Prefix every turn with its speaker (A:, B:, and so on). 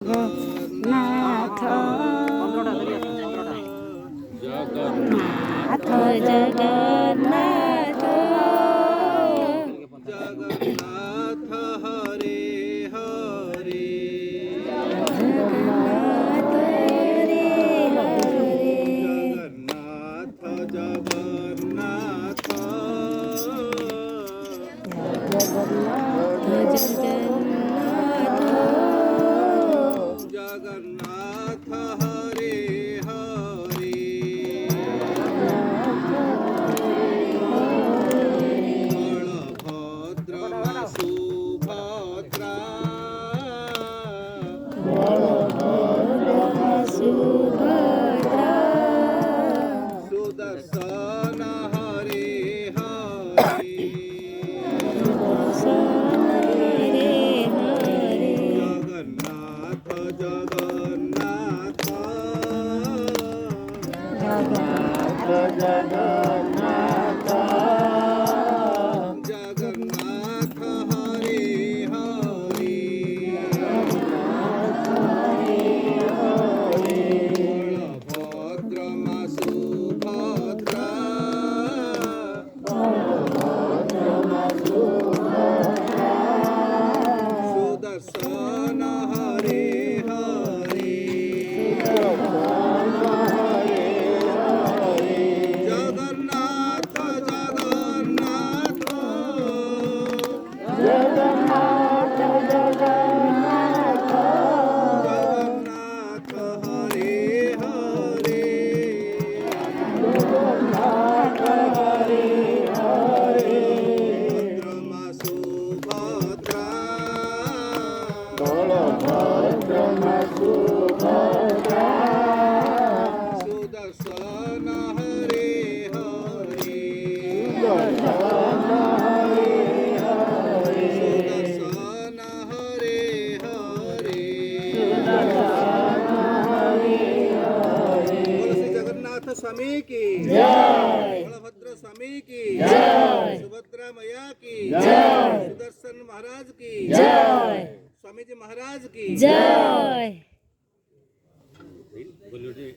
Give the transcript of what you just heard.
A: नाथ जगन्नाथ जगन्नाथ
B: जगन्नाथ हरे हरे
A: जगन्नाथ हरे हरे
B: जगन्नाथ जगन्नाथ
A: जगन्नाथ
B: जगन्नाथ हरे हरे बलभद्रमा सुभद्रा
A: सुभद्रा
B: सुदर्शन हरे हरे
A: हरे हरे
B: जगन्नाथ जगन्नाथ
A: जगन्नाथ
B: जगन्नाथ हरे हरे बलभद्रमा सुभद्रा सुदर्शन हरे हरे जगन्नाथ जगन्नाथ
A: जगन्नाथ जगन्नाथ
B: जगन्नाथ हरे हरे भद्रमा सुभद्रा सुदर्शन हरे हरे सुदर्शन हरे हरे बोलो श्री जगन्नाथ स्वामी की बलभद्र स्वामी की सुभद्रा मैया की सुदर्शन महाराज की स्वामी जी महाराज की
A: जय
B: बोलो जी